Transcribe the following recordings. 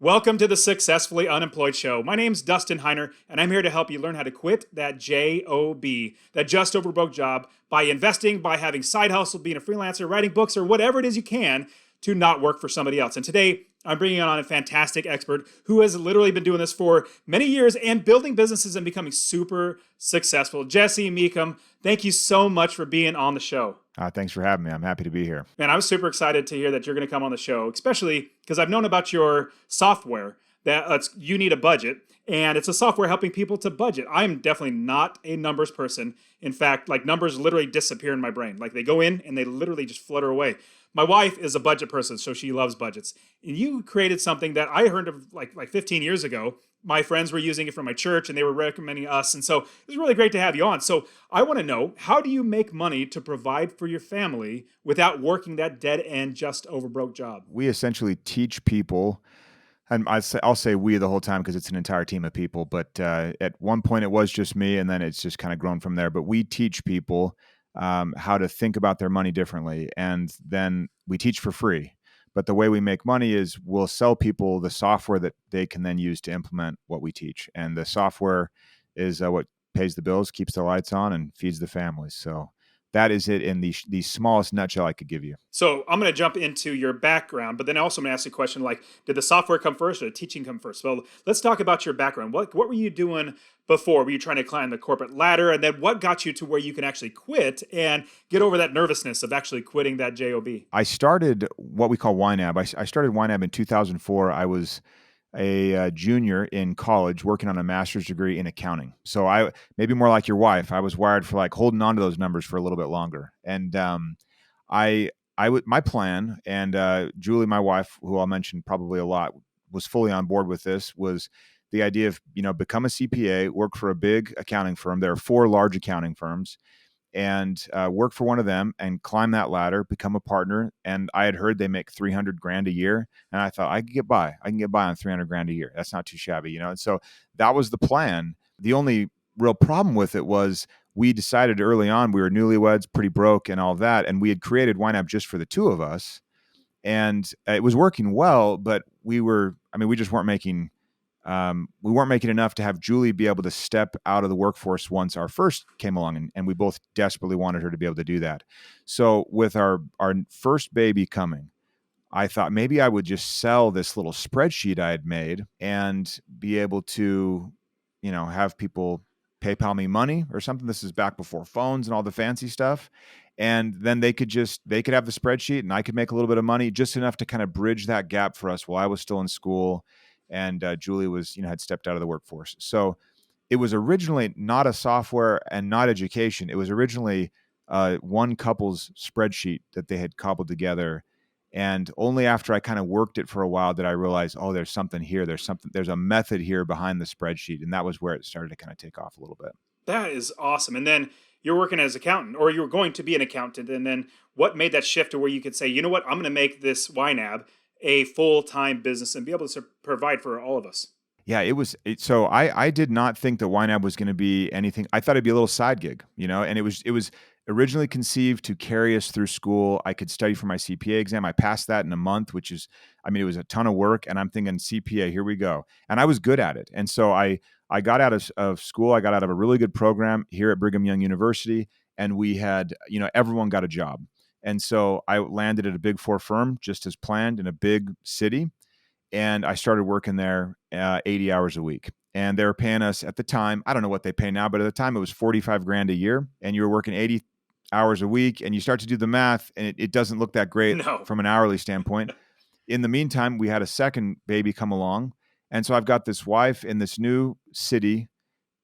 Welcome to the Successfully Unemployed Show. My name's Dustin Heiner, and I'm here to help you learn how to quit that JOB, that just over broke job, by investing, by having side hustle, being a freelancer, writing books, or whatever it is you can to not work for somebody else. And today, I'm bringing on a fantastic expert who has literally been doing this for many years and building businesses and becoming super successful. Jesse Mecham, thank you so much for being on the show. Thanks for having me. I'm happy to be here. Man, I was super excited to hear that you're going to come on the show, especially because I've known about your software that you need a budget, and it's a software helping people to budget. I'm definitely not a numbers person. In fact, like numbers literally disappear in my brain. Like they go in and they literally just flutter away. My wife is a budget person, so she loves budgets. And you created something that I heard of like 15 years ago. My friends were using it from my church and they were recommending us. And so it was really great to have you on. So I want to know, how do you make money to provide for your family without working that dead end, just over broke job? We essentially teach people, and I'll say we the whole time because it's an entire team of people, but at one point it was just me and then it's just kind of grown from there. But we teach people how to think about their money differently. And then we teach for free. But the way we make money is we'll sell people the software that they can then use to implement what we teach. And the software is what pays the bills, keeps the lights on, and feeds the families. So that is it in the smallest nutshell I could give you. So I'm going to jump into your background, but then I also going to ask you a question like, did the software come first or the teaching come first? Well, let's talk about your background. What were you doing before? Were you trying to climb the corporate ladder? And then what got you to where you can actually quit and get over that nervousness of actually quitting that JOB? I started what we call YNAB. I started YNAB in 2004. I was a junior in college working on a master's degree in accounting. So I, maybe more like your wife, I was wired for like holding on to those numbers for a little bit longer. And my plan, and Julie, my wife, who I'll mention probably a lot, was fully on board with this, was the idea of, become a CPA, work for a big accounting firm. There are 4 large accounting firms, and work for one of them and climb that ladder, become a partner. And I had heard they make $300,000 a year. And I thought I can get by on $300,000 a year. That's not too shabby, And so that was the plan. The only real problem with it was we decided early on, we were newlyweds, pretty broke and all of that. And we had created YNAB just for the two of us. And it was working well, but we just weren't making enough to have Julie be able to step out of the workforce once our first came along, and we both desperately wanted her to be able to do that. So with our first baby coming, I thought maybe I would just sell this little spreadsheet I had made and be able to, have people PayPal me money or something. This is back before phones and all the fancy stuff. And then they could have the spreadsheet and I could make a little bit of money, just enough to kind of bridge that gap for us while I was still in school. And Julie was, had stepped out of the workforce. So it was originally not a software and not education. It was originally one couple's spreadsheet that they had cobbled together. And only after I kind of worked it for a while did I realize, oh, there's something here. There's a method here behind the spreadsheet. And that was where it started to kind of take off a little bit. That is awesome. And then you're working as an accountant, or you were going to be an accountant. And then what made that shift to where you could say, you know what, I'm going to make this YNAB a full-time business and be able to provide for all of us? Yeah, so I did not think that YNAB was going to be anything. I thought it'd be a little side gig, and it was originally conceived to carry us through school. I could study for my CPA exam. I passed that in a month, which is, it was a ton of work, and I'm thinking CPA, here we go. And I was good at it. And so I got out of school. I got out of a really good program here at Brigham Young University, and we had, everyone got a job. And so I landed at a Big 4 firm just as planned in a big city. And I started working there 80 hours a week. And they were paying us at the time, I don't know what they pay now, but at the time it was $45,000 a year. And you were working 80 hours a week, and you start to do the math, and it doesn't look that great from an hourly standpoint. In the meantime, we had a second baby come along. And so I've got this wife in this new city.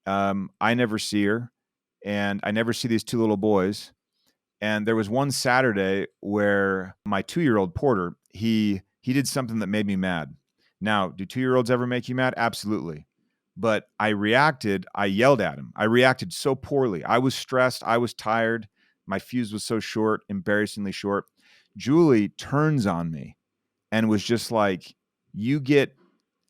I never see her, and I never see these 2 little boys. And there was one Saturday where my 2-year-old Porter, he did something that made me mad. Now, do 2-year-olds ever make you mad? Absolutely. But I yelled at him. I reacted so poorly. I was stressed. I was tired. My fuse was so short, embarrassingly short. Julie turns on me and was just like, you get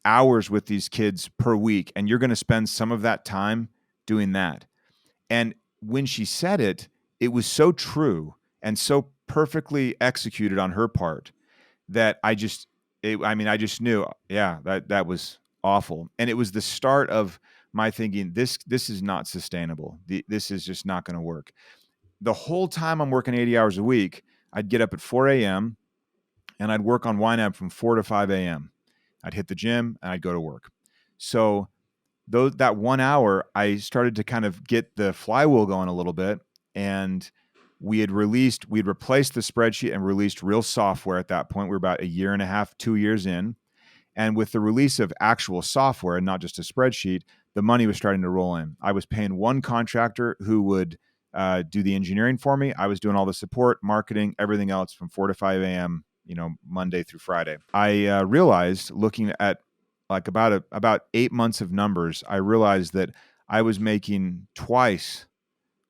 hours with these kids per week, and you're going to spend some of that time doing that. And when she said it, it was so true and so perfectly executed on her part that I mean, I just knew, yeah, that was awful. And it was the start of my thinking, this is not sustainable. This is just not going to work. The whole time I'm working 80 hours a week, I'd get up at 4 a.m. and I'd work on YNAB from 4 to 5 a.m. I'd hit the gym and I'd go to work. So that 1 hour, I started to kind of get the flywheel going a little bit. And we'd replaced the spreadsheet and released real software at that point. We were about a year and a half, 2 years in. And with the release of actual software and not just a spreadsheet, the money was starting to roll in. I was paying one contractor who would do the engineering for me. I was doing all the support, marketing, everything else from 4 to 5 a.m., Monday through Friday. I realized, looking at like about 8 months of numbers, I realized that I was making twice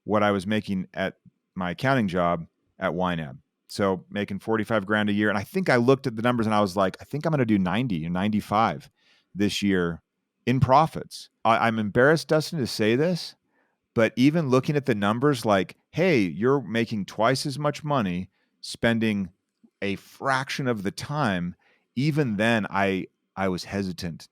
what I was making at my accounting job at YNAB. So making 45 grand a year. And I think I looked at the numbers and I was like, I think I'm going to do 90 or 95 this year in profits. I'm embarrassed, Dustin, to say this, but even looking at the numbers, like, hey, you're making twice as much money, spending a fraction of the time. Even then, I was hesitant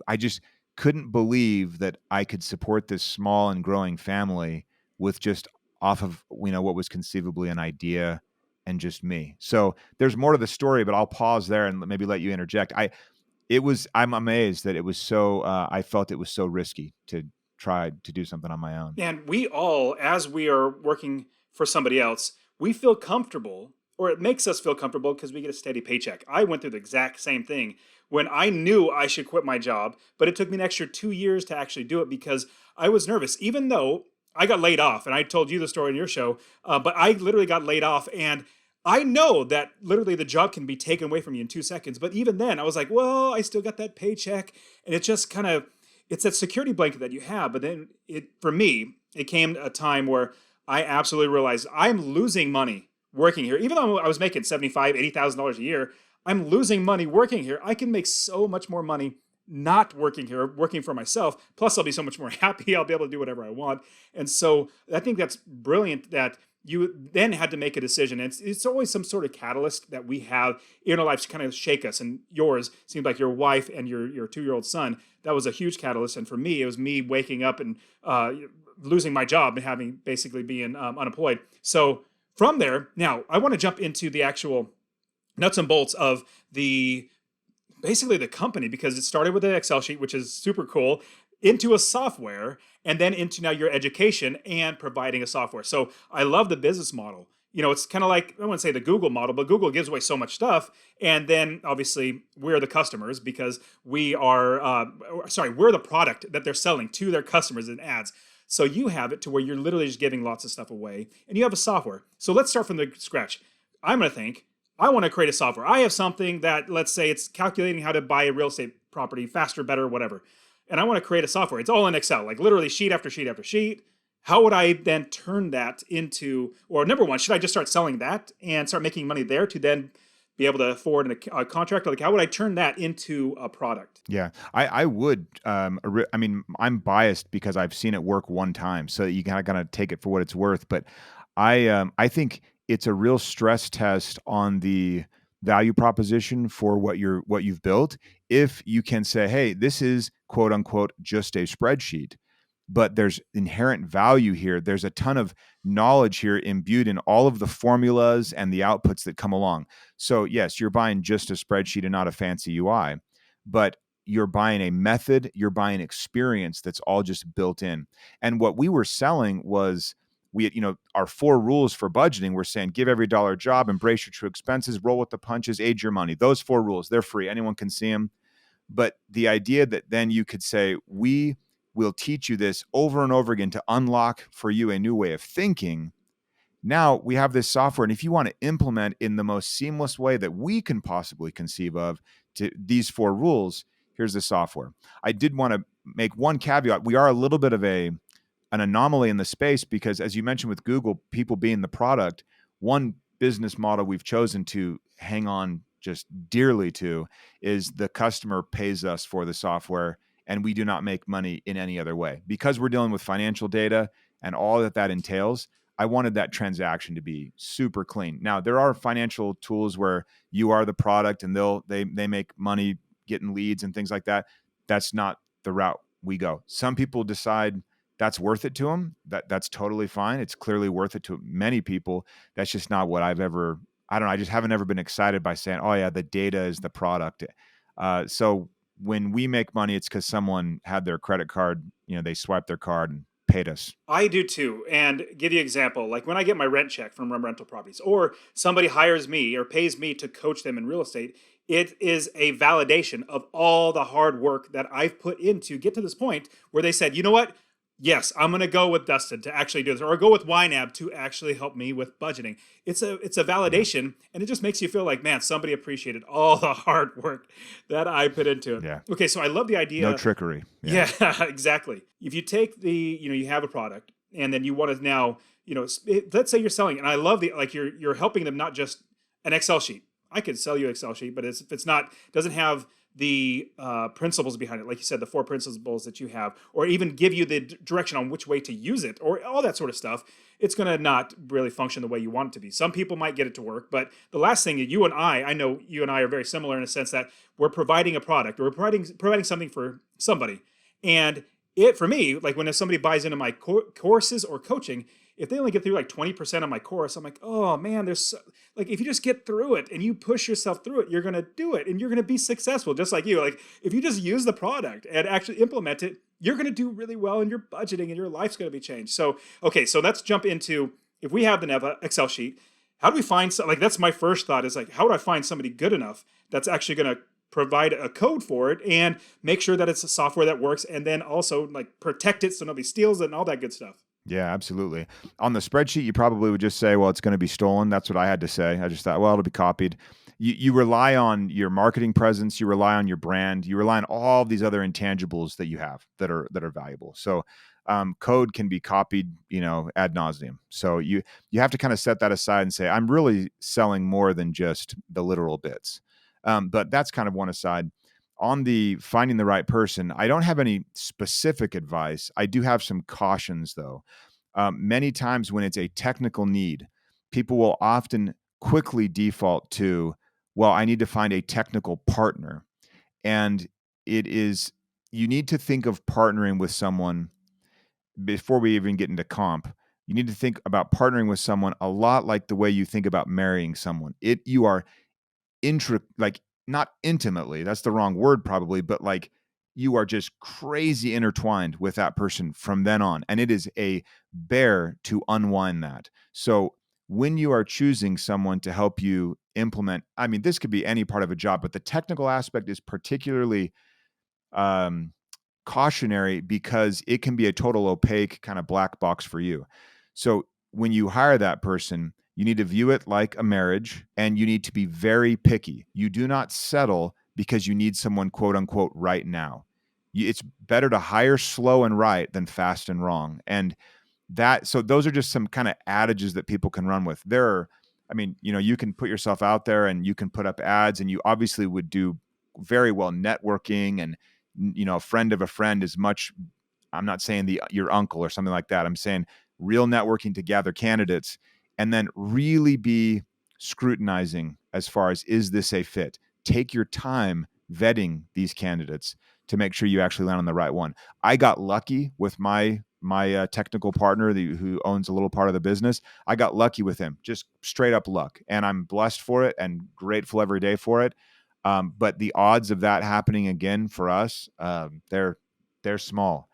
I just couldn't believe that I could support this small and growing family with just off of, what was conceivably an idea and just me. So there's more to the story, but I'll pause there and maybe let you interject. I'm amazed that it was so, I felt it was so risky to try to do something on my own. And we all, as we are working for somebody else, we feel comfortable, or it makes us feel comfortable because we get a steady paycheck. I went through the exact same thing when I knew I should quit my job, but it took me an extra 2 years to actually do it because I was nervous, even though I got laid off. And I told you the story in your show, but I literally got laid off. And I know that literally the job can be taken away from you in 2 seconds. But even then, I was like, well, I still got that paycheck. And it just kind of, it's that security blanket that you have. But then for me, it came a time where I absolutely realized I'm losing money working here. Even though I was making $75,000, $80,000 a year, I'm losing money working here. I can make so much more money not working here, working for myself. Plus, I'll be so much more happy. I'll be able to do whatever I want. And so I think that's brilliant that you then had to make a decision. It's always some sort of catalyst that we have in our lives to kind of shake us. And yours seemed like your wife and your 2-year-old son. That was a huge catalyst. And for me, it was me waking up and losing my job and having basically being unemployed. So from there, now I want to jump into the actual nuts and bolts of basically the company, because it started with an Excel sheet, which is super cool, into a software, and then into now your education and providing a software. So I love the business model. It's kind of like, I wouldn't say the Google model, but Google gives away so much stuff. And then obviously we're the customers because we're the product that they're selling to their customers in ads. So you have it to where you're literally just giving lots of stuff away and you have a software. So let's start from the scratch. I'm going to think, I want to create a software. I have something that, let's say it's calculating how to buy a real estate property faster, better, whatever. And I want to create a software. It's all in Excel, like literally sheet after sheet after sheet. How would I then turn that into, or number one, should I just start selling that and start making money there to then be able to afford a contract? Like, how would I turn that into a product? Yeah, I would. I mean, I'm biased because I've seen it work one time, so you gotta take it for what it's worth. But I think it's a real stress test on the value proposition for what you've built. If you can say, hey, this is quote unquote just a spreadsheet, but there's inherent value here. There's a ton of knowledge here imbued in all of the formulas and the outputs that come along. So yes, you're buying just a spreadsheet and not a fancy UI, but you're buying a method, you're buying experience that's all just built in. And what we were selling was our 4 rules for budgeting. We're saying give every dollar a job, embrace your true expenses, roll with the punches, age your money. Those 4 rules, they're free. Anyone can see them. But the idea that then you could say, we will teach you this over and over again to unlock for you a new way of thinking. Now we have this software, and if you want to implement in the most seamless way that we can possibly conceive of to these 4 rules, here's the software. I did want to make one caveat. We are a little bit of an anomaly in the space because, as you mentioned with Google, people being the product, one business model we've chosen to hang on just dearly to is the customer pays us for the software and we do not make money in any other way. Because we're dealing with financial data and all that entails, I wanted that transaction to be super clean. Now, there are financial tools where you are the product and they make money getting leads and things like that. That's not the route we go. Some people decide that's worth it to them. That's totally fine. It's clearly worth it to many people. That's just not what I've ever, I don't know. I just haven't ever been excited by saying, oh yeah, the data is the product. So when we make money, it's because someone had their credit card, they swiped their card and paid us. I do too. And give you an example, like when I get my rent check from rental properties, or somebody hires me or pays me to coach them in real estate, it is a validation of all the hard work that I've put in to get to this point where they said, you know what? Yes, I'm going to go with Dustin to actually do this, or go with YNAB to actually help me with budgeting. It's a validation, and it just makes you feel like, man, somebody appreciated all the hard work that I put into it. Yeah. Okay, so I love the idea. No trickery. Yeah, exactly. If you take you have a product, and then you want to now, let's say you're selling, and I love you're helping them, not just an Excel sheet. I could sell you an Excel sheet, but if it's not, doesn't have the principles behind it, like you said, the 4 principles that you have, or even give you the direction on which way to use it, or all that sort of stuff, it's going to not really function the way you want it to be. Some people might get it to work, but the last thing, I know you and I are very similar in a sense that we're providing a product, or we're providing something for somebody. And for me, like when somebody buys into my courses or coaching, if they only get through like 20% of my course, I'm like, oh man, if you just get through it and you push yourself through it, you're going to do it and you're going to be successful. Just like you, like if you just use the product and actually implement it, you're going to do really well in your budgeting and your life's going to be changed. So, okay, so let's jump into, if we have the Neva Excel sheet, how do we find, that's my first thought is like, how do I find somebody good enough that's actually going to provide a code for it and make sure that it's a software that works, and then also like protect it so nobody steals it and all that good stuff. Yeah, absolutely. On the spreadsheet, you probably would just say, well, it's going to be stolen. That's what I had to say. I just thought, well, it'll be copied. You rely on your marketing presence. You rely on your brand. You rely on all these other intangibles that you have that are valuable. So code can be copied, ad nauseum. So you have to kind of set that aside and say, I'm really selling more than just the literal bits. But that's kind of one aside. On the finding the right person, I don't have any specific advice. I do have some cautions, though. Many times when it's a technical need, people will often quickly default to, well, I need to find a technical partner. And you need to think of partnering with someone before we even get into comp. You need to think about partnering with someone a lot like the way you think about marrying someone. You are not intimately, that's the wrong word probably, but like you are just crazy intertwined with that person from then on. And it is a bear to unwind that. So when you are choosing someone to help you implement, this could be any part of a job, but the technical aspect is particularly cautionary because it can be a total opaque kind of black box for you. So when you hire that person, you need to view it like a marriage, and you need to be very picky. You do not settle because you need someone, quote unquote, right now. It's better to hire slow and right than fast and wrong. And so those are just some kind of adages that people can run with. You can put yourself out there and you can put up ads, and you obviously would do very well networking, and, a friend of a friend is much, I'm not saying your uncle or something like that. I'm saying real networking to gather candidates, and then really be scrutinizing as far as, is this a fit? Take your time vetting these candidates to make sure you actually land on the right one. I got lucky with my technical partner who owns a little part of the business. I got lucky with him, just straight up luck. And I'm blessed for it and grateful every day for it. But the odds of that happening again for us, they're small.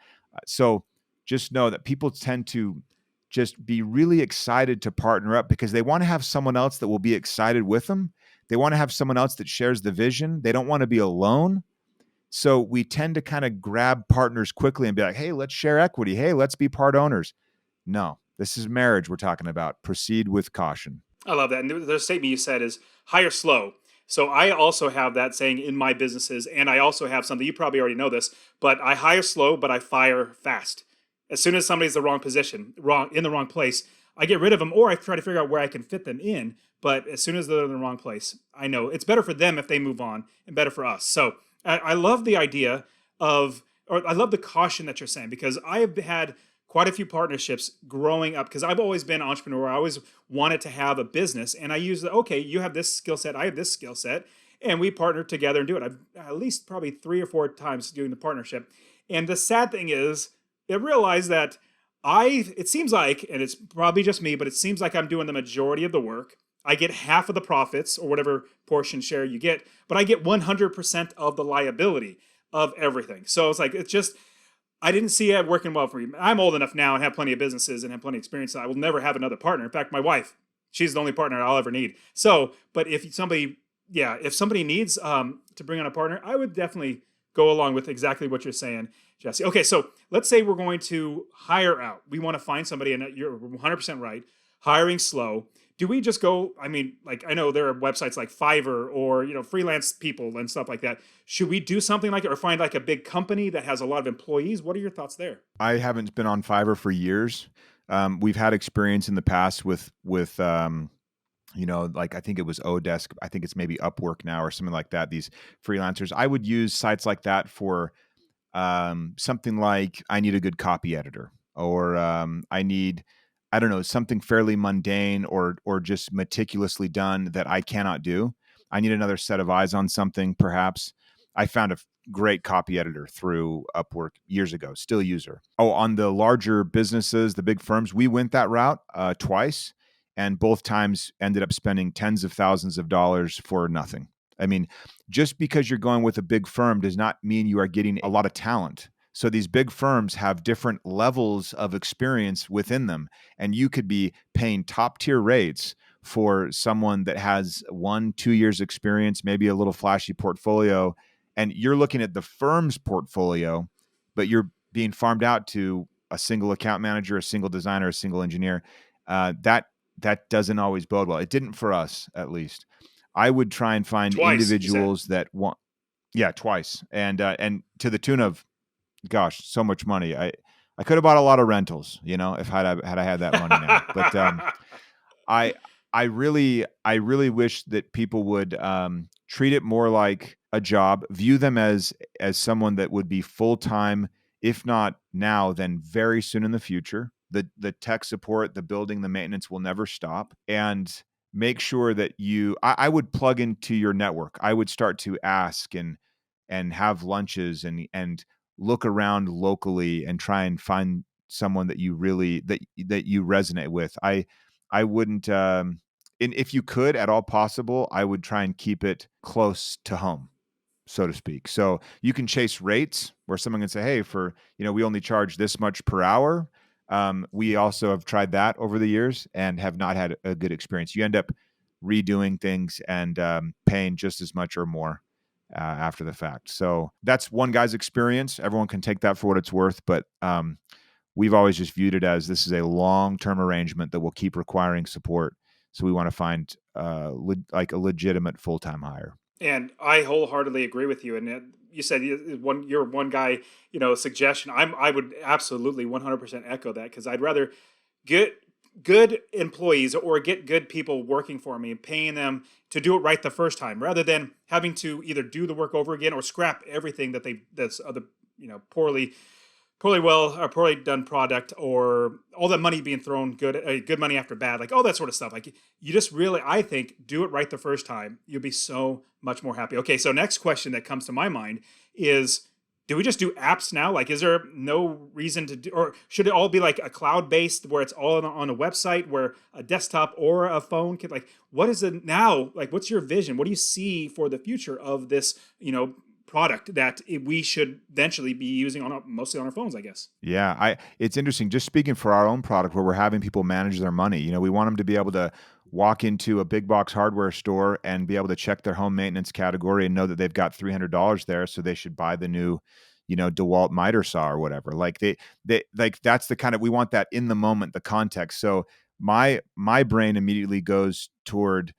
So just know that people tend to just be really excited to partner up because they want to have someone else that will be excited with them. They want to have someone else that shares the vision. They don't want to be alone. So we tend to kind of grab partners quickly and be like, hey, let's share equity. Hey, let's be part owners. No, this is marriage we're talking about. Proceed with caution. I love that. And the statement you said is hire slow. So I also have that saying in my businesses, and I also have something, you probably already know this, but I hire slow, but I fire fast. As soon as somebody's in the wrong place, I get rid of them, or I try to figure out where I can fit them in. But as soon as they're in the wrong place, I know it's better for them if they move on, and better for us. So I love the idea I love the caution that you're saying, because I have had quite a few partnerships growing up because I've always been an entrepreneur. I always wanted to have a business, and I use the okay, you have this skill set, I have this skill set, and we partner together and do it. I've at least probably 3 or 4 times doing the partnership. And the sad thing is, I realized that it seems like, and it's probably just me, but it seems like I'm doing the majority of the work. I get half of the profits or whatever portion share you get, but I get 100% of the liability of everything. So it's like, it's just, I didn't see it working well for me. I'm old enough now and have plenty of businesses and have plenty of experience. So I will never have another partner. In fact, my wife, she's the only partner I'll ever need. So, but if somebody, yeah, if somebody needs to bring on a partner, I would definitely go along with exactly what you're saying, Jesse. Okay, so let's say we're going to hire out. We want to find somebody, and you're 100% right. Hiring slow. Do we just go? I mean, like I know there are websites like Fiverr or freelance people and stuff like that. Should we do something like it, or find like a big company that has a lot of employees? What are your thoughts there? I haven't been on Fiverr for years. We've had experience in the past with like I think it was Odesk. I think it's maybe Upwork now or something like that. These freelancers. I would use sites like that for something like I need a good copy editor, or I don't know, something fairly mundane or just meticulously done that I cannot do. I need another set of eyes on something, perhaps. I found a great copy editor through Upwork years ago, still use her. Oh, on the larger businesses, the big firms, we went that route twice, and both times ended up spending tens of thousands of dollars for nothing. I mean, just because you're going with a big firm does not mean you are getting a lot of talent. So these big firms have different levels of experience within them, and you could be paying top tier rates for someone that has 1-2 years experience, maybe a little flashy portfolio, and you're looking at the firm's portfolio, but you're being farmed out to a single account manager, a single designer, a single engineer. That doesn't always bode well. It didn't for us, at least. I would try and find Twice, you said. individuals that want, yeah, twice, and to the tune of, gosh, so much money. I could have bought a lot of rentals, if I had that money now. But I I really wish that people would treat it more like a job, view them as someone that would be full time, if not now, then very soon in the future. The tech support, the building, the maintenance will never stop, and make sure that I would plug into your network. I would start to ask and have lunches and look around locally and try and find someone that you really that you resonate with. I wouldn't and if you could at all possible, I would try and keep it close to home, so to speak. So you can chase rates where someone can say, hey, for, we only charge this much per hour. We also have tried that over the years and have not had a good experience. You end up redoing things and paying just as much or more after the fact. So that's one guy's experience. Everyone can take that for what it's worth, but we've always just viewed it as this is a long-term arrangement that will keep requiring support. So we want to find like a legitimate full-time hire. And I wholeheartedly agree with you. And you said you're one guy, suggestion. I would absolutely 100% echo that, because I'd rather get good employees or get good people working for me and paying them to do it right the first time, rather than having to either do the work over again or scrap everything that's other poorly done product, or all that money being thrown good money after bad, like all that sort of stuff. Like, you just really, I think, do it right the first time. You'll be so much more happy. Okay, so next question that comes to my mind is, do we just do apps now? Like, is there no reason to do, or should it all be like a cloud based where it's all on a website, where a desktop or a phone can, like, what is it now? Like, what's your vision? What do you see for the future of this, product that we should eventually be using mostly on our phones, I guess? Yeah, it's interesting. Just speaking for our own product, where we're having people manage their money. We want them to be able to walk into a big box hardware store and be able to check their home maintenance category and know that they've got $300 there, so they should buy the new, DeWalt miter saw or whatever. Like they like that's the kind of, we want that in the moment, the context. So my brain immediately goes toward,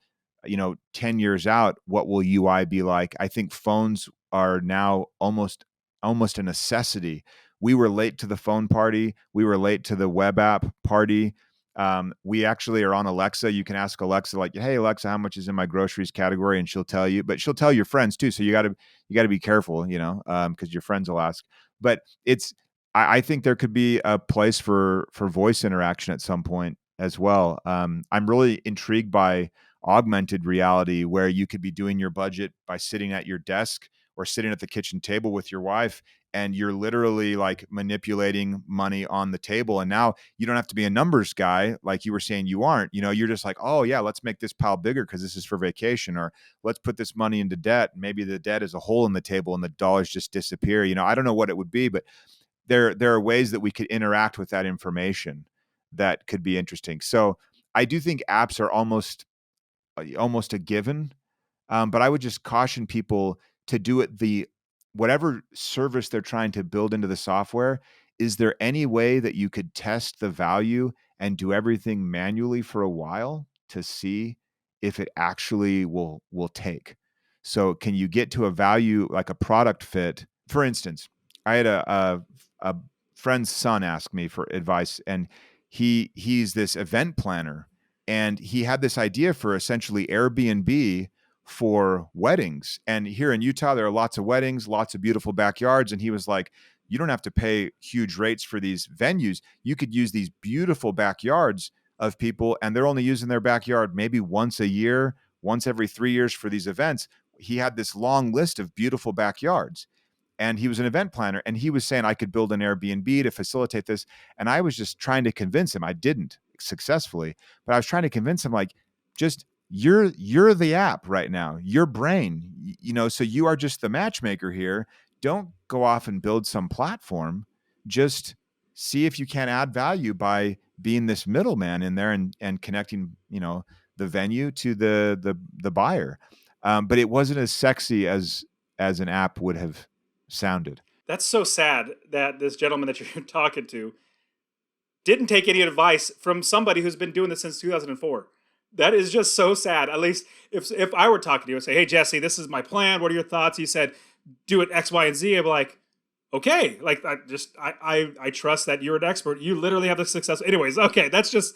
10 years out, what will UI be like? I think phones are now almost a necessity. We were late to the phone party. We were late to the web app party. We actually are on Alexa. You can ask Alexa, like, hey, Alexa, how much is in my groceries category? And she'll tell you, but she'll tell your friends too. So you got to be careful, because your friends will ask. But I think there could be a place for voice interaction at some point as well. I'm really intrigued by augmented reality, where you could be doing your budget by sitting at your desk or sitting at the kitchen table with your wife, and you're literally like manipulating money on the table. And now you don't have to be a numbers guy like you were saying you aren't. You're just like, oh yeah, let's make this pile bigger because this is for vacation, or let's put this money into debt. Maybe the debt is a hole in the table and the dollars just disappear. I don't know what it would be, but there are ways that we could interact with that information that could be interesting. So I do think apps are almost a given, but I would just caution people to do it the whatever service they're trying to build into the software. Is there any way that you could test the value and do everything manually for a while to see if it actually will take? So can you get to a value like a product fit? For instance, I had a friend's son ask me for advice, and he's this event planner, and he had this idea for essentially Airbnb for weddings. And here in Utah, there are lots of weddings, lots of beautiful backyards. And he was like, you don't have to pay huge rates for these venues. You could use these beautiful backyards of people, and they're only using their backyard maybe once a year, once every 3 years for these events. He had this long list of beautiful backyards, and he was an event planner, and he was saying I could build an Airbnb to facilitate this. And I was just trying to convince him. I didn't successfully, but I was trying to convince him, like, just you're the app right now, your brain, so you are just the matchmaker here. Don't go off and build some platform. Just see if you can add value by being this middleman in there, and connecting, the venue to the buyer. But it wasn't as sexy as an app would have sounded. That's so sad that this gentleman that you're talking to didn't take any advice from somebody who's been doing this since 2004. That is just so sad. At least if I were talking to you and say, hey, Jesse, this is my plan. What are your thoughts? You said, do it X, Y, and Z. I'd be like, okay. Like, I trust that you're an expert. You literally have the success. Anyways, okay. That's just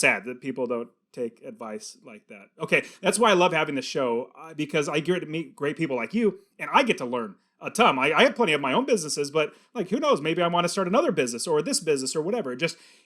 sad that people don't take advice like that. Okay. That's why I love having the show, because I get to meet great people like you, and I get to learn a ton. I have plenty of my own businesses, but like, who knows? Maybe I want to start another business or this business or whatever.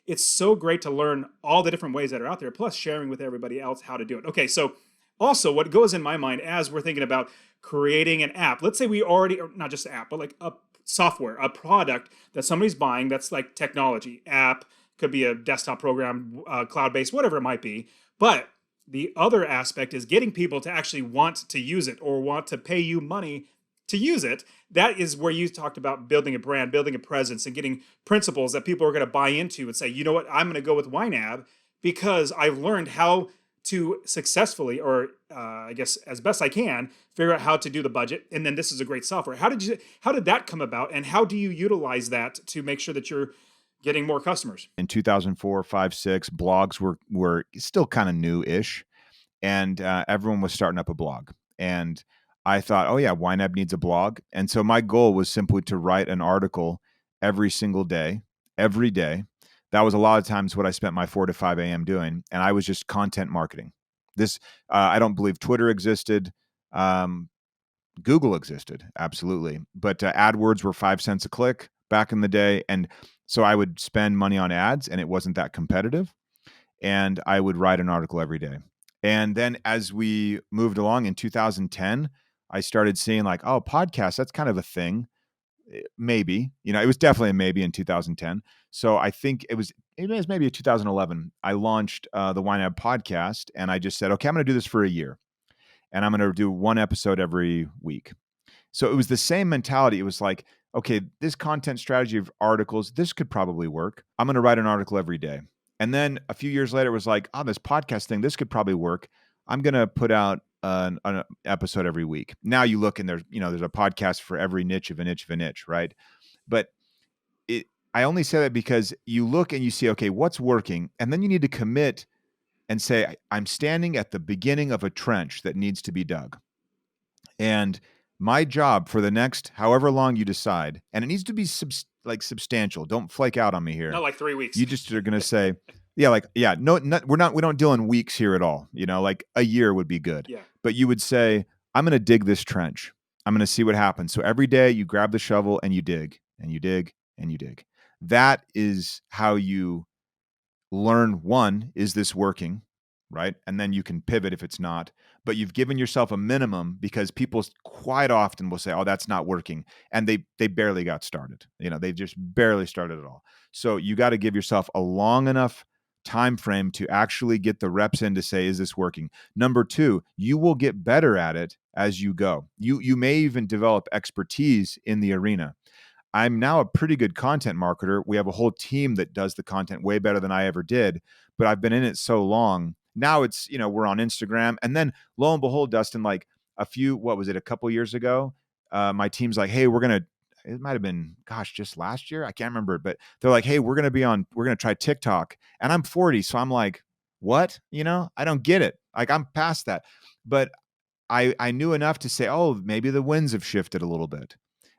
It's so great to learn all the different ways that are out there, plus sharing with everybody else how to do it. Okay, so also what goes in my mind as we're thinking about creating an app, let's say we already, or not just an app, but like a software, a product that somebody's buying that's like technology, app, could be a desktop program, cloud-based, whatever it might be. But the other aspect is getting people to actually want to use it or want to pay you money to use it. That is where you talked about building a brand, building a presence, and getting principles that people are going to buy into and say, you know what, I'm going to go with YNAB because I've learned how to successfully, or I guess as best I can, figure out how to do the budget. And then this is a great software. How did that come about, and how do you utilize that to make sure that you're getting more customers? In 2004, 5, 6, blogs were still kind of new-ish, and everyone was starting up a blog. And I thought, oh yeah, YNAB needs a blog. And so my goal was simply to write an article every single day, every day. That was a lot of times what I spent my 4 to 5 a.m. doing. And I was just content marketing. This, I don't believe Twitter existed. Google existed, absolutely. But AdWords were 5 cents a click back in the day. And so I would spend money on ads, and it wasn't that competitive. And I would write an article every day. And then as we moved along in 2010, I started seeing like, oh, podcasts, that's kind of a thing. Maybe, it was definitely a maybe in 2010. So I think it was maybe 2011. I launched the YNAB podcast, and I just said, okay, I'm going to do this for a year, and I'm going to do one episode every week. So it was the same mentality. It was like, okay, this content strategy of articles, this could probably work. I'm going to write an article every day. And then a few years later, it was like, oh, this podcast thing, this could probably work. I'm going to put out an episode every week. Now you look, and there's a podcast for every niche of a niche of a niche, right? But I only say that because you look and you see, okay, what's working? And then you need to commit and say, I'm standing at the beginning of a trench that needs to be dug. And my job for the next however long you decide, and it needs to be substantial. Don't flake out on me here. Not like 3 weeks. You just are going to say, no, we don't deal in weeks here at all. Like a year would be good. Yeah. But you would say, I'm going to dig this trench. I'm going to see what happens. So every day you grab the shovel and you dig and you dig and you dig. That is how you learn, one, is this working, right? And then you can pivot if it's not. But you've given yourself a minimum, because people quite often will say, "Oh, that's not working," and they barely got started. They just barely started at all. So you got to give yourself a long enough time frame to actually get the reps in to say, "Is this working?" Number two, you will get better at it as you go. You may even develop expertise in the arena. I'm now a pretty good content marketer. We have a whole team that does the content way better than I ever did, but I've been in it so long. Now it's, we're on Instagram. And then lo and behold, Dustin, like a couple years ago, my team's like, "Hey, it might've been, gosh, just last year. I can't remember, but they're like, "Hey, we're going to try TikTok." And I'm 40. So I'm like, what? I don't get it. Like, I'm past that. But I knew enough to say, oh, maybe the winds have shifted a little bit.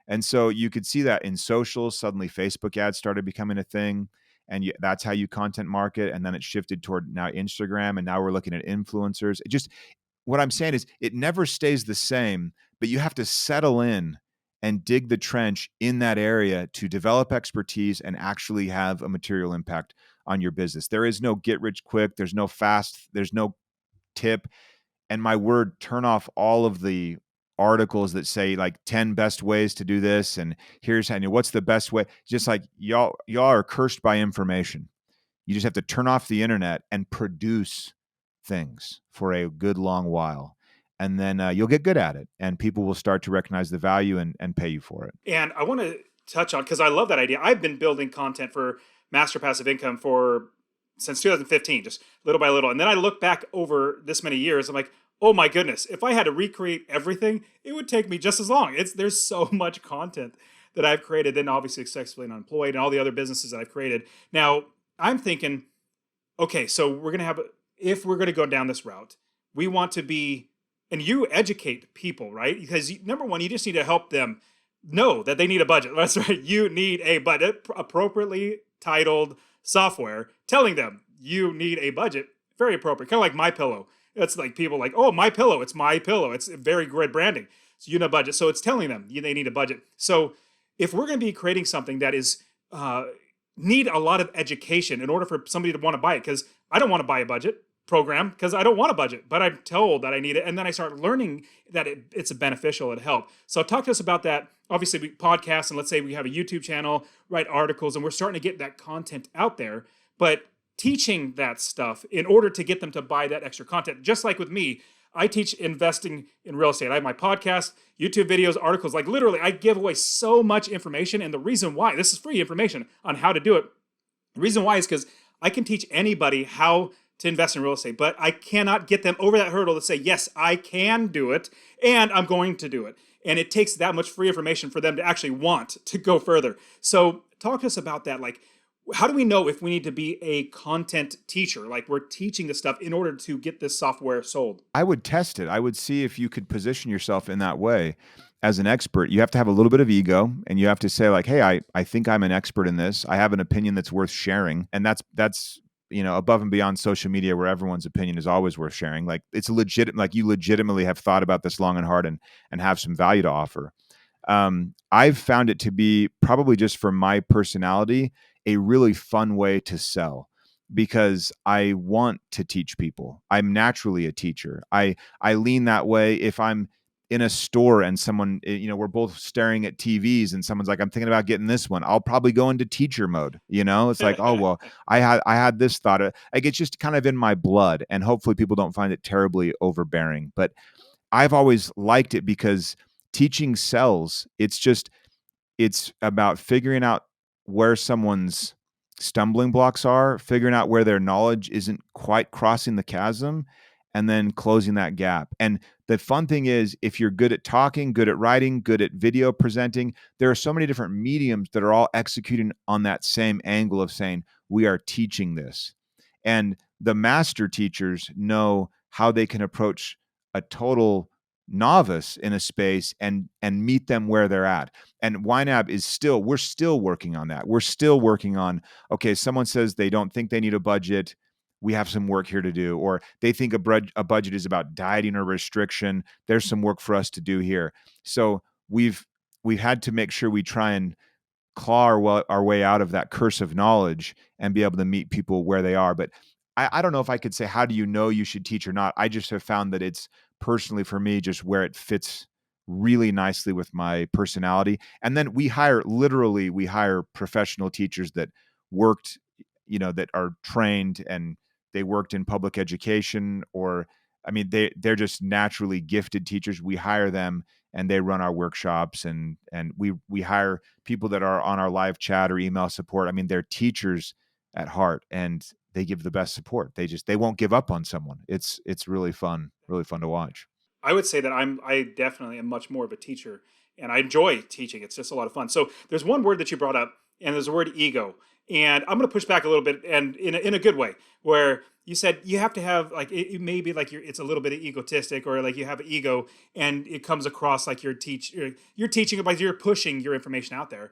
And so you could see that in socials. Suddenly Facebook ads started becoming a thing. And that's how you content market. And then it shifted toward now Instagram. And now we're looking at influencers. What I'm saying is, it never stays the same, but you have to settle in and dig the trench in that area to develop expertise and actually have a material impact on your business. There is no get rich quick. There's no fast. There's no tip. And my word, turn off all of the articles that say like 10 best ways to do this, and here's how, what's the best way. Just like y'all are cursed by information. You just have to turn off the internet and produce things for a good long while, and then you'll get good at it, and people will start to recognize the value and pay you for it. And I want to touch on, because I love that idea. I've been building content for Master Passive Income since 2015, just little by little. And then I look back over this many years, I'm like, oh my goodness, if I had to recreate everything, it would take me just as long. There's so much content that I've created, then obviously Successfully Unemployed and all the other businesses that I've created. Now, I'm thinking, okay, so if we're going to go down this route, we want to be, and you educate people, right? Because number one, you just need to help them know that they need a budget. That's right. You need a budget, appropriately titled software telling them you need a budget. Very appropriate. Kind of like My Pillow. It's like people like, oh, My Pillow. It's My Pillow. It's very great branding. So you need a budget. So it's telling them they need a budget. So if we're going to be creating something that is need a lot of education in order for somebody to want to buy it, because I don't want to buy a budget program because I don't want a budget, but I'm told that I need it. And then I start learning that it's a beneficial, it help. So talk to us about that. Obviously, we podcast, and let's say we have a YouTube channel, write articles, and we're starting to get that content out there. But teaching that stuff in order to get them to buy that extra content, just like with me, I teach investing in real estate. I have my podcast, YouTube videos, articles. Like literally, I give away so much information. And the reason why, this is free information on how to do it. The reason why is because I can teach anybody how to invest in real estate, but I cannot get them over that hurdle to say, yes, I can do it, and I'm going to do it. And it takes that much free information for them to actually want to go further. So talk to us about that. Like, how do we know if we need to be a content teacher? Like, we're teaching this stuff in order to get this software sold. I would test it. I would see if you could position yourself in that way as an expert. You have to have a little bit of ego, and you have to say like, hey, I think I'm an expert in this. I have an opinion that's worth sharing. And that's above and beyond social media, where everyone's opinion is always worth sharing. Like, it's legit. Like, you legitimately have thought about this long and hard and have some value to offer. I've found it to be, probably just for my personality, a really fun way to sell, because I want to teach people. I'm naturally a teacher. I lean that way. If I'm in a store and someone, we're both staring at TVs and someone's like, I'm thinking about getting this one, I'll probably go into teacher mode. It's like, oh, well, I had this thought. Like, it's just kind of in my blood, and hopefully people don't find it terribly overbearing. But I've always liked it because teaching sells. It's about figuring out where someone's stumbling blocks are, figuring out where their knowledge isn't quite crossing the chasm, and then closing that gap. And the fun thing is, if you're good at talking, good at writing, good at video presenting, there are so many different mediums that are all executing on that same angle of saying, we are teaching this. And the master teachers know how they can approach a total novice in a space and meet them where they're at. And YNAB we're still working on that. We're still working on, okay, someone says they don't think they need a budget. We have some work here to do. Or they think a budget is about dieting or restriction. There's some work for us to do here. So we've had to make sure we try and claw our way out of that curse of knowledge and be able to meet people where they are. But I don't know if I could say, how do you know you should teach or not? I just have found that it's personally for me just where it fits really nicely with my personality. And then we hire professional teachers that worked, that are trained and they worked in public education, or I mean, they're just naturally gifted teachers. We hire them and they run our workshops, and we hire people that are on our live chat or email support. I mean, they're teachers at heart and they give the best support. They won't give up on someone. It's really fun to watch. I would say that I definitely am much more of a teacher, and I enjoy teaching. It's just a lot of fun. So there's one word that you brought up, and there's the word ego. And I'm going to push back a little bit, and in a good way, where you said you have to have like it may be like it's a little bit egotistic, or like you have an ego, and it comes across like you're teaching, but you're pushing your information out there.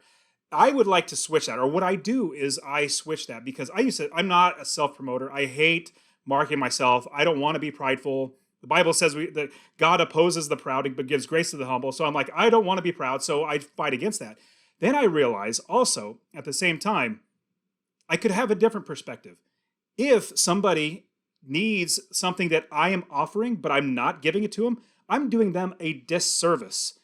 I would like to switch that, or what I do is I switch that, because I'm not a self promoter. I hate marketing myself. I don't want to be prideful. The Bible says that God opposes the proud but gives grace to the humble. So I'm like, I don't want to be proud, so I fight against that. Then I realize also at the same time, I could have a different perspective. If somebody needs something that I am offering, but I'm not giving it to them, I'm doing them a disservice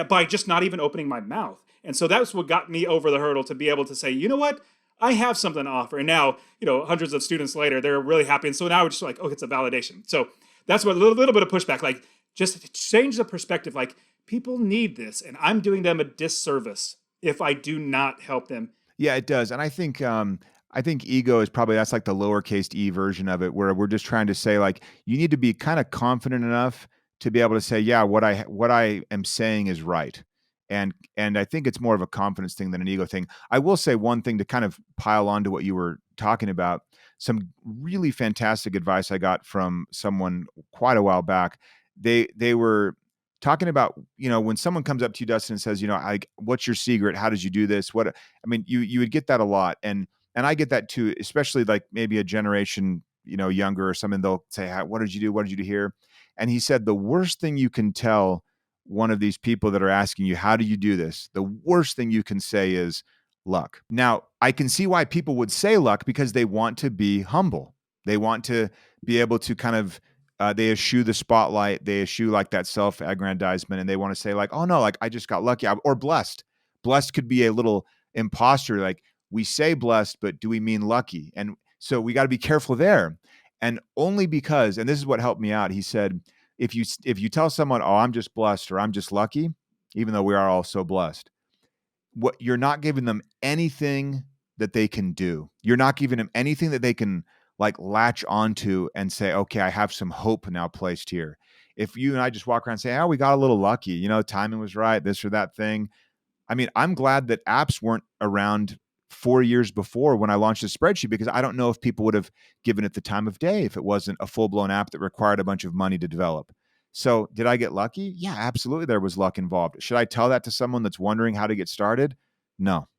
by just not even opening my mouth. And so that's what got me over the hurdle to be able to say, you know what? I have something to offer. And now, hundreds of students later, they're really happy. And so now we're just like, oh, it's a validation. So that's what a little bit of pushback, like just change the perspective. Like, people need this, and I'm doing them a disservice if I do not help them. Yeah, it does. And I think ego is probably, that's like the lowercase e version of it, where we're just trying to say, like, you need to be kind of confident enough to be able to say, yeah, what I am saying is right. And I think it's more of a confidence thing than an ego thing. I will say one thing to kind of pile on to what you were talking about. Some really fantastic advice I got from someone quite a while back. They were talking about, when someone comes up to you, Dustin, and says, like, what's your secret? How did you do this? I mean, you would get that a lot. And I get that too, especially like maybe a generation, younger or something. They'll say, what did you do? What did you do here? And he said, the worst thing you can tell one of these people that are asking you, how do you do this? The worst thing you can say is luck. Now, I can see why people would say luck, because they want to be humble. They want to be able to kind of, they eschew the spotlight. They eschew like that self-aggrandizement, and they want to say like, oh no, like I just got lucky, or blessed. Blessed could be a little imposter. Like, we say blessed, but do we mean lucky? And so we got to be careful there. And only because, and this is what helped me out, he said, if you tell someone, oh, I'm just blessed or I'm just lucky, even though we are all so blessed, what you're not giving them anything that they can do. You're not giving them anything that they can like latch onto and say, okay, I have some hope now placed here. If you and I just walk around and say, oh, we got a little lucky, timing was right, this or that thing. I mean, I'm glad that apps weren't around 4 years before when I launched the spreadsheet, because I don't know if people would have given it the time of day if it wasn't a full-blown app that required a bunch of money to develop. So did I get lucky? Yeah, absolutely. There was luck involved. Should I tell that to someone that's wondering how to get started? No.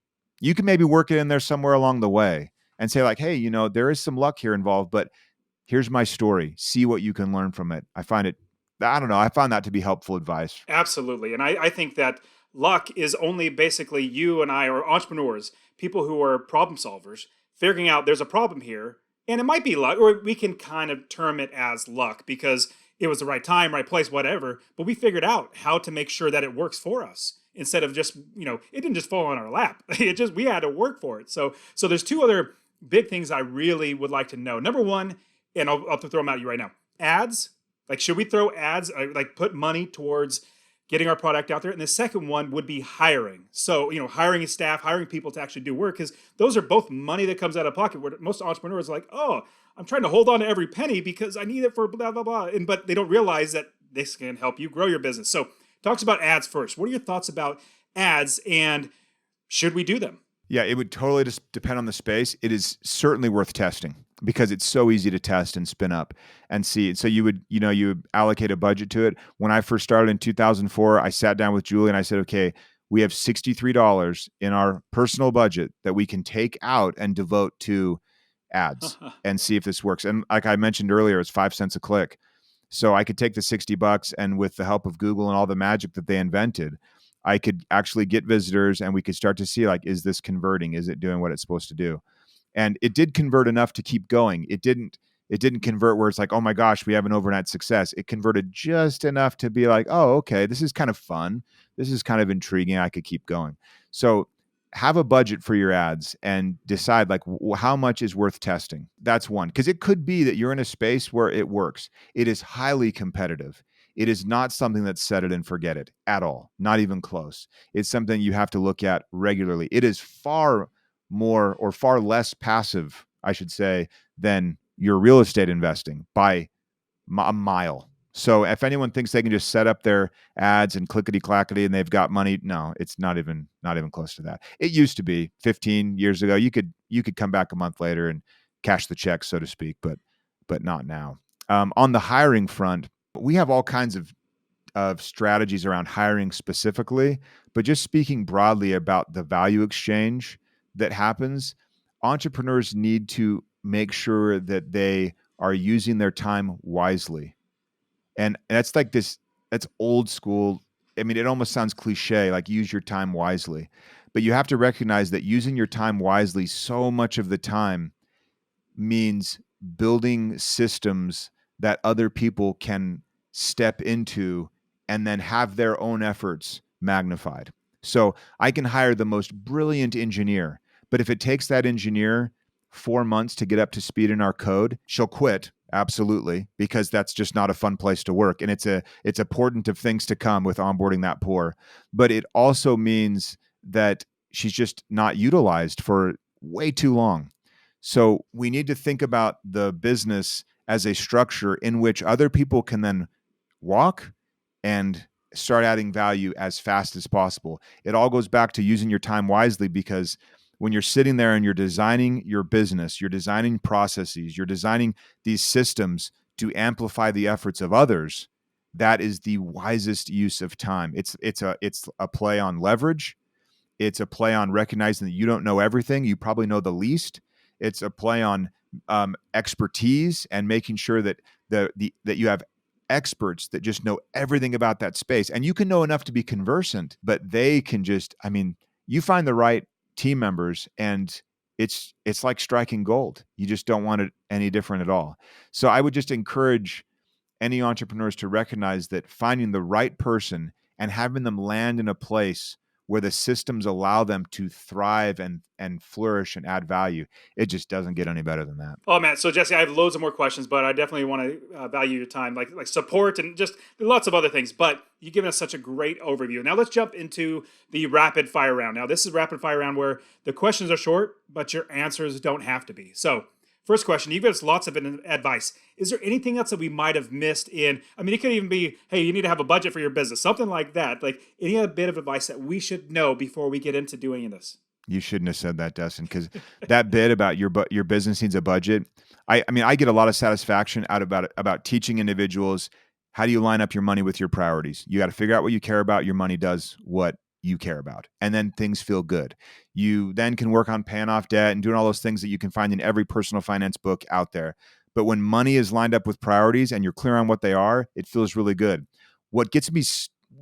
You can maybe work it in there somewhere along the way and say like, hey, there is some luck here involved, but here's my story. See what you can learn from it. I found that to be helpful advice. Absolutely. And I think that luck is only basically you and I, or entrepreneurs, people who are problem solvers, figuring out there's a problem here. And it might be luck, or we can kind of term it as luck because it was the right time, right place, whatever. But we figured out how to make sure that it works for us instead of just, it didn't just fall on our lap. We had to work for it. So there's two other big things I really would like to know. Number one, and I'll throw them at you right now. Ads. Like, should we throw ads, like put money towards getting our product out there? And the second one would be hiring. So, hiring staff, hiring people to actually do work, because those are both money that comes out of pocket, where most entrepreneurs are like, oh, I'm trying to hold on to every penny because I need it for blah, blah, blah. But they don't realize that this can help you grow your business. So talks about ads first. What are your thoughts about ads, and should we do them? Yeah, it would totally just depend on the space. It is certainly worth testing because it's so easy to test and spin up and see. So you would allocate a budget to it. When I first started in 2004, I sat down with Julie and I said, okay, we have $63 in our personal budget that we can take out and devote to ads and see if this works. And like I mentioned earlier, it's 5 cents a click. So I could take the $60 and with the help of Google and all the magic that they invented, I could actually get visitors and we could start to see, like, is this converting? Is it doing what it's supposed to do? And it did convert enough to keep going. It didn't convert where it's like, oh my gosh, we have an overnight success. It converted just enough to be like, oh, okay, this is kind of fun. This is kind of intriguing. I could keep going. So have a budget for your ads and decide, like, how much is worth testing. That's one, because it could be that you're in a space where it works. It is highly competitive. It is not something that's set it and forget it at all, not even close. It's something you have to look at regularly. It is far more, or far less passive, I should say, than your real estate investing by a mile. So if anyone thinks they can just set up their ads and clickety clackety and they've got money, no, it's not even close to that. It used to be 15 years ago. You could come back a month later and cash the check, so to speak, but not now. On the hiring front, we have all kinds of strategies around hiring specifically, but just speaking broadly about the value exchange that happens, entrepreneurs need to make sure that they are using their time wisely. And that's like this, that's old school. I mean, it almost sounds cliche, like use your time wisely. But you have to recognize that using your time wisely so much of the time means building systems that other people can step into and then have their own efforts magnified. So I can hire the most brilliant engineer, but if it takes that engineer 4 months to get up to speed in our code, she'll quit. Absolutely, because that's just not a fun place to work. And it's a portent of things to come with onboarding that poor. But it also means that she's just not utilized for way too long. So we need to think about the business as a structure in which other people can then walk and start adding value as fast as possible. It all goes back to using your time wisely, because when you're sitting there and you're designing your business, you're designing processes, you're designing these systems to amplify the efforts of others, that is the wisest use of time. It's a play on leverage. It's a play on recognizing that you don't know everything. You probably know the least. It's a play on expertise and making sure that that you have experts that just know everything about that space. And you can know enough to be conversant, but they can just, I mean, you find the right team members and it's like striking gold. You just don't want it any different at all. So I would just encourage any entrepreneurs to recognize that finding the right person and having them land in a place where the systems allow them to thrive and flourish and add value, it just doesn't get any better than that. Oh man, so Jesse, I have loads of more questions, but I definitely want to value your time, like support and just lots of other things. But you've given us such a great overview. Now let's jump into the rapid fire round. Now this is rapid fire round where the questions are short, but your answers don't have to be. So first question, you give us lots of advice. Is there anything else that we might have missed in? I mean, it could even be, hey, you need to have a budget for your business, something like that. Like any other bit of advice that we should know before we get into doing this? You shouldn't have said that, Dustin, because that bit about your business needs a budget. I mean, I get a lot of satisfaction out about teaching individuals how do you line up your money with your priorities. You got to figure out what you care about. Your money does what you care about, and then things feel good. You then can work on paying off debt and doing all those things that you can find in every personal finance book out there. But when money is lined up with priorities and you're clear on what they are, it feels really good. What gets me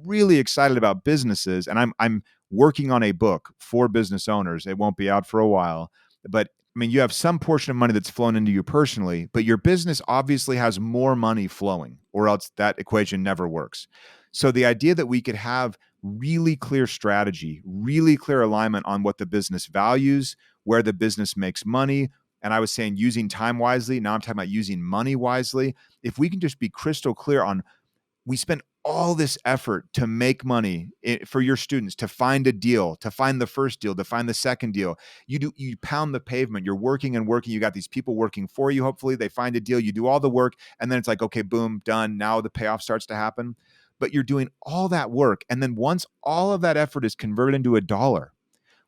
really excited about businesses, and I'm working on a book for business owners. It won't be out for a while, but I mean, you have some portion of money that's flown into you personally, but your business obviously has more money flowing, or else that equation never works. So the idea that we could have really clear strategy, really clear alignment on what the business values, where the business makes money, and I was saying using time wisely, now I'm talking about using money wisely. If we can just be crystal clear on, we spend all this effort to make money for your students, to find a deal, to find the first deal, to find the second deal. You pound the pavement, you're working and working. You got these people working for you. Hopefully they find a deal. You do all the work and then it's like, okay, boom, done. Now the payoff starts to happen. But you're doing all that work. And then once all of that effort is converted into a dollar,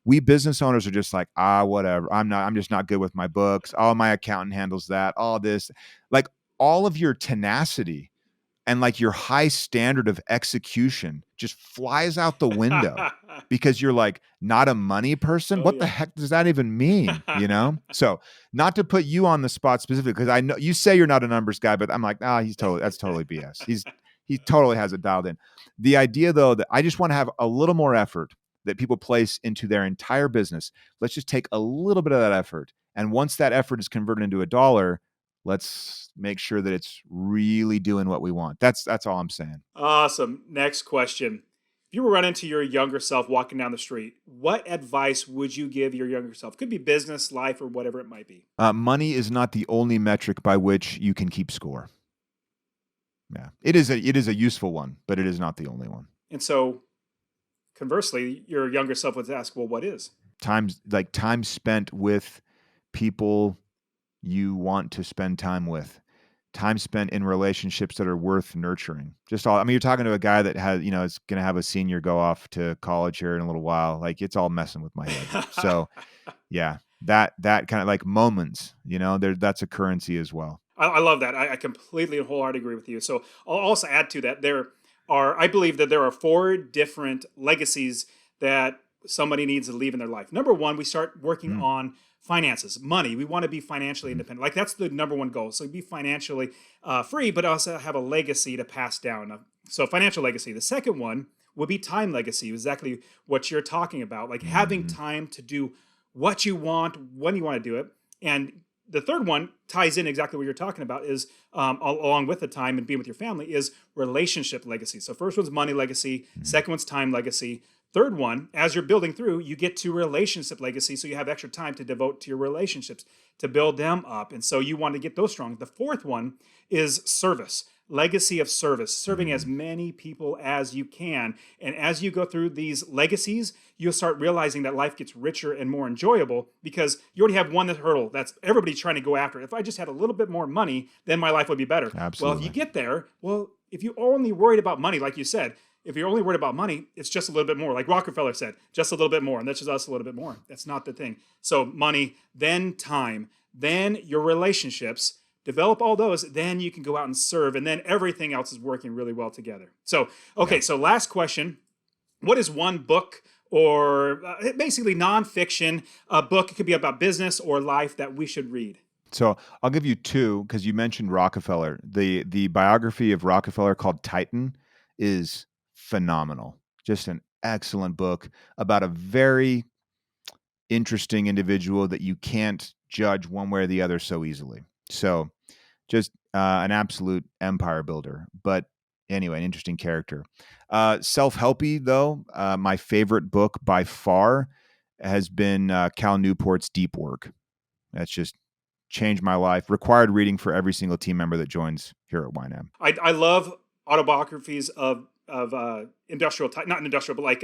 we business owners are just like, whatever. I'm just not good with my books. Oh, my accountant handles that. All this, like all of your tenacity and like your high standard of execution just flies out the window because you're like not a money person. Oh, What the yeah. heck does that even mean? So not to put you on the spot specifically, because I know you say you're not a numbers guy, but I'm like, that's totally BS. he totally has it dialed in. The idea, though, that I just want to have a little more effort that people place into their entire business. Let's just take a little bit of that effort. And once that effort is converted into a dollar, let's make sure that it's really doing what we want. That's all I'm saying. Awesome. Next question. If you were running into your younger self walking down the street, what advice would you give your younger self? Could be business, life, or whatever it might be. Money is not the only metric by which you can keep score. Yeah, it is a useful one, but it is not the only one. And so, conversely, your younger self would ask, well, what is? Time spent with people you want to spend time with. Time spent in relationships that are worth nurturing. You're talking to a guy that is going to have a senior go off to college here in a little while. Like, it's all messing with my head. So yeah, that kind of like moments, that's a currency as well. I love that. I completely and wholeheartedly agree with you. So I'll also add to that, I believe that there are 4 different legacies that somebody needs to leave in their life. Number 1, we start working on finances, money. We want to be financially independent. Like, that's the number 1 goal. So be financially free, but also have a legacy to pass down. So financial legacy. The second one would be time legacy, exactly what you're talking about, like having time to do what you want, when you want to do it. And the third one ties in exactly what you're talking about, is along with the time and being with your family, is relationship legacy. So first one's money legacy, second one's time legacy. Third one, as you're building through, you get to relationship legacy, so you have extra time to devote to your relationships, to build them up. And so you want to get those strong. The fourth one is service, legacy of service, serving as many people as you can. And as you go through these legacies, you'll start realizing that life gets richer and more enjoyable, because you already have one hurdle that's everybody's trying to go after. If I just had a little bit more money, then my life would be better. Absolutely. Well, if you get there, if you only worried about money, like you said, if you're only worried about money, it's just a little bit more. Like Rockefeller said, just a little bit more. And that's just us a little bit more. That's not the thing. So money, then time, then your relationships, develop all those, then you can go out and serve. And then everything else is working really well together. So, okay, Yeah. So last question. What is one book or basically nonfiction book? It could be about business or life that we should read. So I'll give you 2, because you mentioned Rockefeller. The biography of Rockefeller called Titan is phenomenal. Just an excellent book about a very interesting individual that you can't judge one way or the other so easily. So just an absolute empire builder. But anyway, an interesting character. Self-helpy, though, my favorite book by far has been Cal Newport's Deep Work. That's just changed my life. Required reading for every single team member that joins here at YNAB. I love autobiographies of industrial, not industrial, but like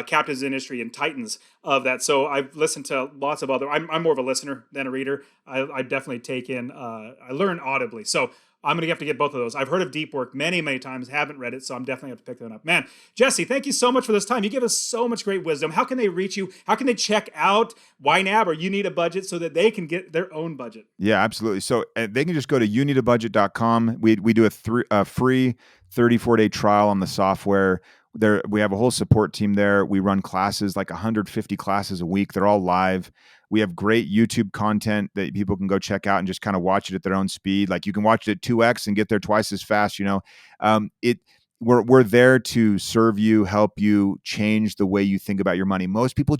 captains in industry and titans of that. So I've listened to lots of other. I'm more of a listener than a reader. I definitely take in. I learn audibly. So I'm going to have to get both of those. I've heard of Deep Work many, many times, haven't read it, so I'm definitely have to pick that up. Man, Jesse, thank you so much for this time. You give us so much great wisdom. How can they reach you? How can they check out YNAB or You Need a Budget so that they can get their own budget? Yeah, absolutely. So they can just go to youneedabudget.com. We do a free 34-day trial on the software. We have a whole support team there. We run classes, like 150 classes a week. They're all live. We have great YouTube content that people can go check out and just kind of watch it at their own speed. Like, you can watch it at 2x and get there twice as fast. We're there to serve you, help you change the way you think about your money. Most people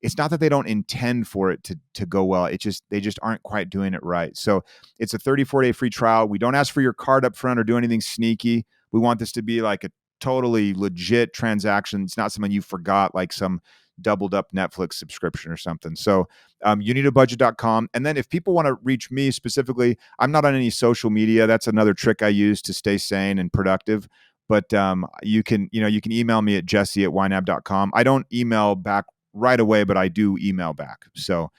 it's not that they don't intend for it to go well. They just aren't quite doing it right. So it's a 34-day free trial. We don't ask for your card up front or do anything sneaky. We want this to be like a totally legit transaction. It's not something you forgot, like some doubled up Netflix subscription or something. So youneedabudget.com. And then if people want to reach me specifically, I'm not on any social media. That's another trick I use to stay sane and productive. But you can email me at jesse@ynab.com. I don't email back right away, but I do email back. So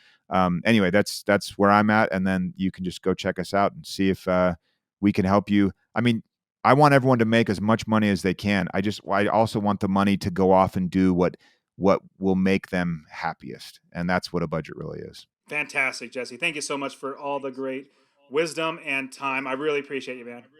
anyway, that's where I'm at. And then you can just go check us out and see if we can help you. I mean, I want everyone to make as much money as they can. I also want the money to go off and do what will make them happiest. And that's what a budget really is. Fantastic, Jesse. Thank you so much for all the great wisdom and time. I really appreciate you, man.